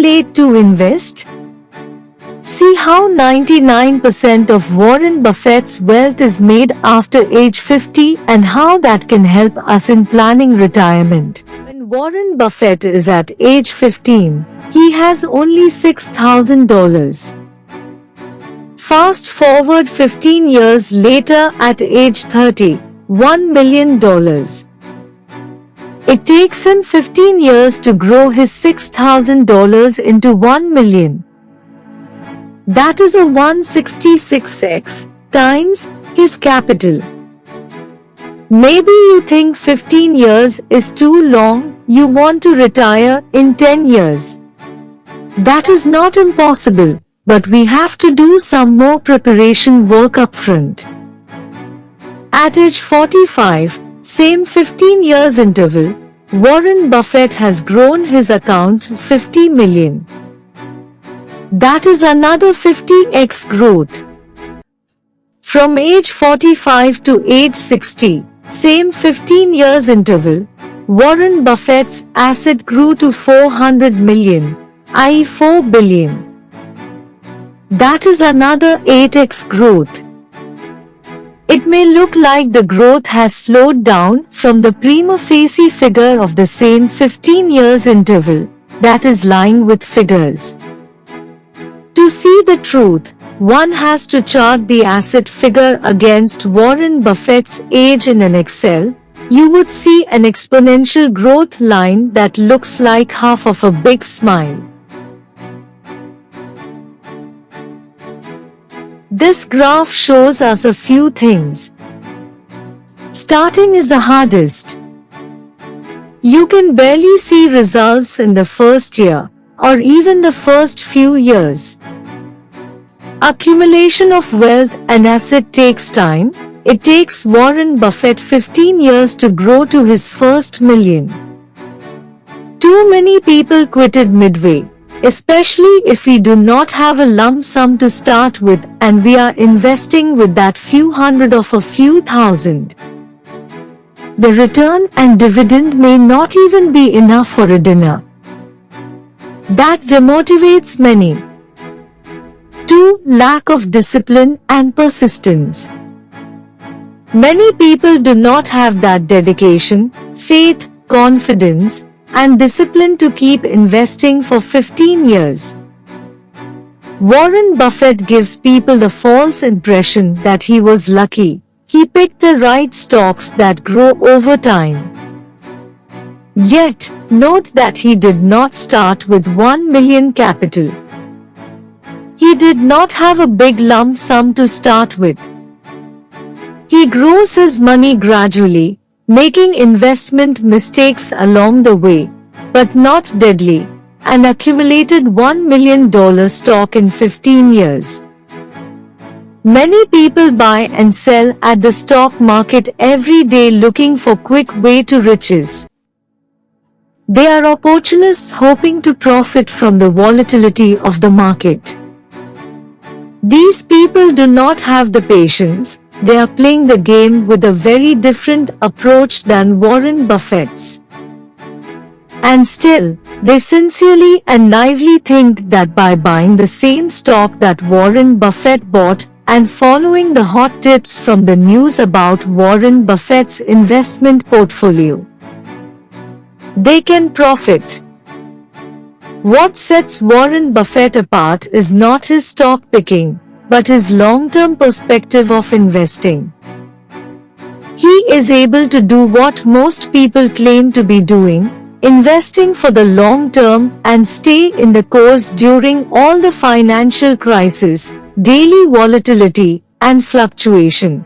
late to invest? See how 99% of Warren Buffett's wealth is made after age 50 and how that can help us in planning retirement. When Warren Buffett is at age 15, he has only $6,000. Fast forward 15 years later at age 30, $1 million. It takes him 15 years to grow his $6,000 into $1 million. That is a 166x times his capital. Maybe you think 15 years is too long, you want to retire in 10 years. That is not impossible, but we have to do some more preparation work upfront. At age 45, same 15 years interval, Warren Buffett has grown his account to 50 million. That is another 50x growth. From age 45 to age 60, same 15 years interval, Warren Buffett's asset grew to 400 million, i.e. 4 billion. That is another 8x growth. It may look like the growth has slowed down from the prima facie figure of the same 15 years interval, that is lying with figures. To see the truth, one has to chart the asset figure against Warren Buffett's age in an Excel. You would see an exponential growth line that looks like half of a big smile. This graph shows us a few things. Starting is the hardest. You can barely see results in the first year, or even the first few years. Accumulation of wealth and asset takes time. It takes Warren Buffett 15 years to grow to his first million. Too many people quitted midway, especially if we do not have a lump sum to start with and we are investing with that few hundred of a few thousand. The return and dividend may not even be enough for a dinner. That demotivates many. 2. Lack of discipline and persistence. Many people do not have that dedication, faith, confidence, and discipline to keep investing for 15 years. Warren Buffett gives people the false impression that he was lucky. He picked the right stocks that grow over time. Yet, note that he did not start with 1 million capital. He did not have a big lump sum to start with. He grows his money gradually, making investment mistakes along the way, but not deadly, and accumulated $1 million stock in 15 years. Many people buy and sell at the stock market every day looking for quick way to riches. They are opportunists hoping to profit from the volatility of the market. These people do not have the patience. They are playing the game with a very different approach than Warren Buffett's. And still, they sincerely and naively think that by buying the same stock that Warren Buffett bought and following the hot tips from the news about Warren Buffett's investment portfolio, they can profit. What sets Warren Buffett apart is not his stock picking, but his long-term perspective of investing. He is able to do what most people claim to be doing, investing for the long term and stay in the course during all the financial crisis, daily volatility, and fluctuation.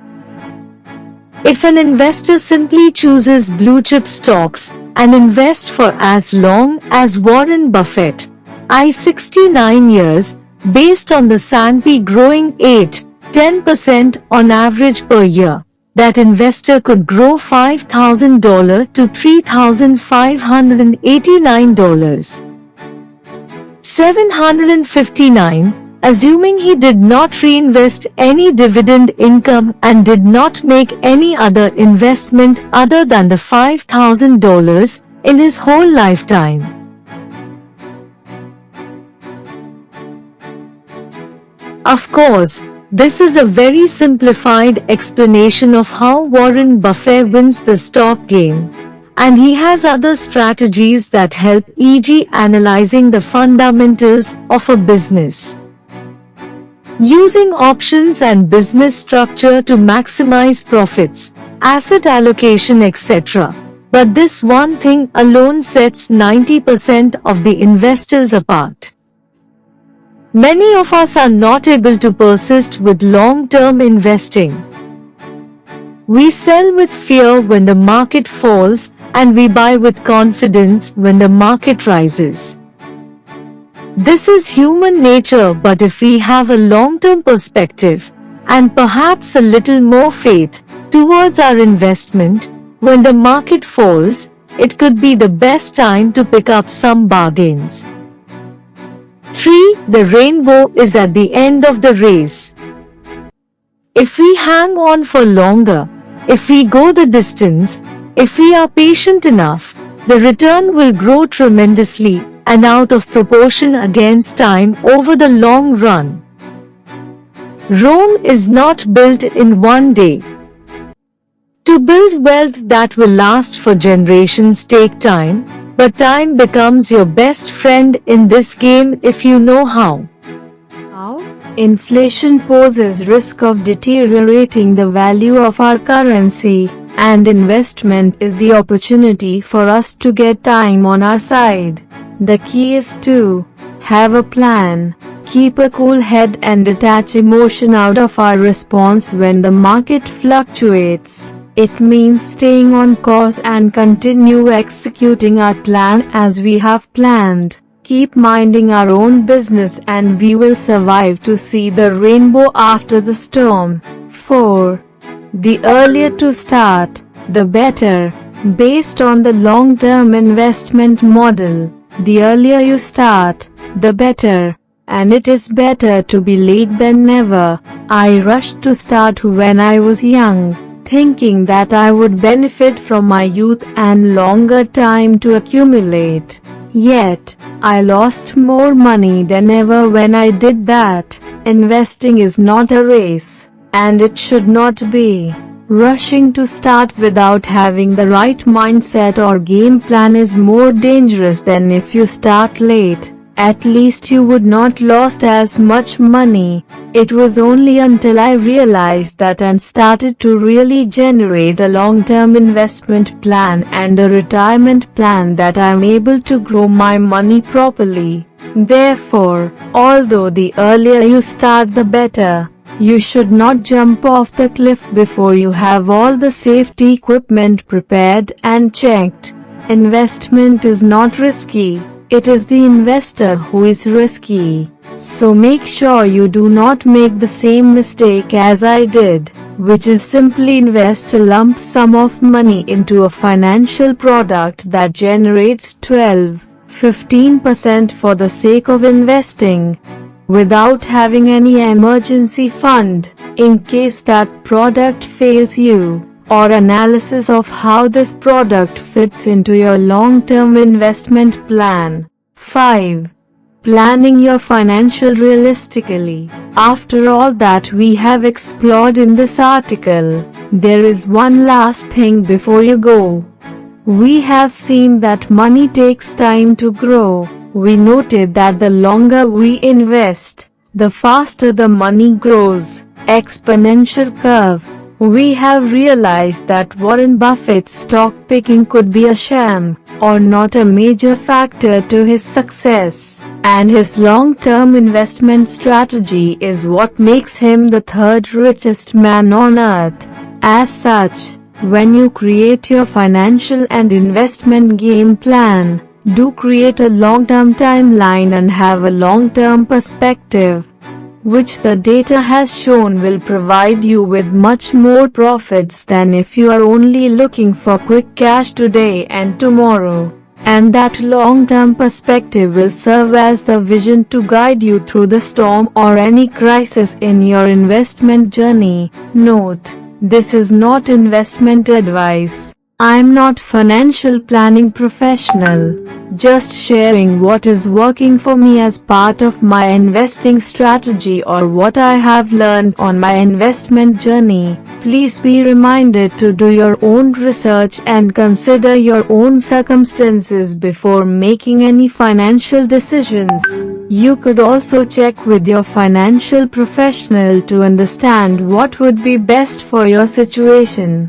If an investor simply chooses blue-chip stocks and invest for as long as Warren Buffett, 69 years, based on the S&P growing 8-10% on average per year, that investor could grow $5,000 to $3,589. 759, assuming he did not reinvest any dividend income and did not make any other investment other than the $5,000 in his whole lifetime. Of course, this is a very simplified explanation of how Warren Buffett wins the stock game, and he has other strategies that help, e.g., analyzing the fundamentals of a business, using options and business structure to maximize profits, asset allocation, etc. But this one thing alone sets 90% of the investors apart. Many of us are not able to persist with long-term investing. We sell with fear when the market falls, and we buy with confidence when the market rises. This is human nature, but if we have a long-term perspective, and perhaps a little more faith towards our investment, when the market falls, it could be the best time to pick up some bargains. 3. The rainbow is at the end of the race. If we hang on for longer, if we go the distance, if we are patient enough, the return will grow tremendously and out of proportion against time over the long run. Rome is not built in one day. To build wealth that will last for generations take time, but time becomes your best friend in this game if you know how. How? Inflation poses risk of deteriorating the value of our currency, and investment is the opportunity for us to get time on our side. The key is to have a plan, keep a cool head and detach emotion out of our response when the market fluctuates. It means staying on course and continue executing our plan as we have planned. Keep minding our own business and we will survive to see the rainbow after the storm. 4. The earlier to start, the better. Based on the long-term investment model, the earlier you start, the better. And it is better to be late than never. I rushed to start when I was young, thinking that I would benefit from my youth and longer time to accumulate. Yet, I lost more money than ever when I did that. Investing is not a race, and it should not be. Rushing to start without having the right mindset or game plan is more dangerous than if you start late. At least you would not lost as much money. It was only until I realized that and started to really generate a long-term investment plan and a retirement plan that I'm able to grow my money properly. Therefore, although the earlier you start the better, you should not jump off the cliff before you have all the safety equipment prepared and checked. Investment is not risky. It is the investor who is risky. So make sure you do not make the same mistake as I did, which is simply invest a lump sum of money into a financial product that generates 12-15% for the sake of investing, without having any emergency fund, in case that product fails you, or analysis of how this product fits into your long-term investment plan. 5. Planning your financial realistically. After all that we have explored in this article, there is one last thing before you go. We have seen that money takes time to grow. We noted that the longer we invest, the faster the money grows. Exponential curve. We have realized that Warren Buffett's stock picking could be a sham, or not a major factor to his success, and his long-term investment strategy is what makes him the third richest man on earth. As such, when you create your financial and investment game plan, do create a long-term timeline and have a long-term perspective, which the data has shown will provide you with much more profits than if you are only looking for quick cash today and tomorrow. And that long-term perspective will serve as the vision to guide you through the storm or any crisis in your investment journey. Note: this is not investment advice. I'm not financial planning professional, just sharing what is working for me as part of my investing strategy or what I have learned on my investment journey. Please be reminded to do your own research and consider your own circumstances before making any financial decisions. You could also check with your financial professional to understand what would be best for your situation.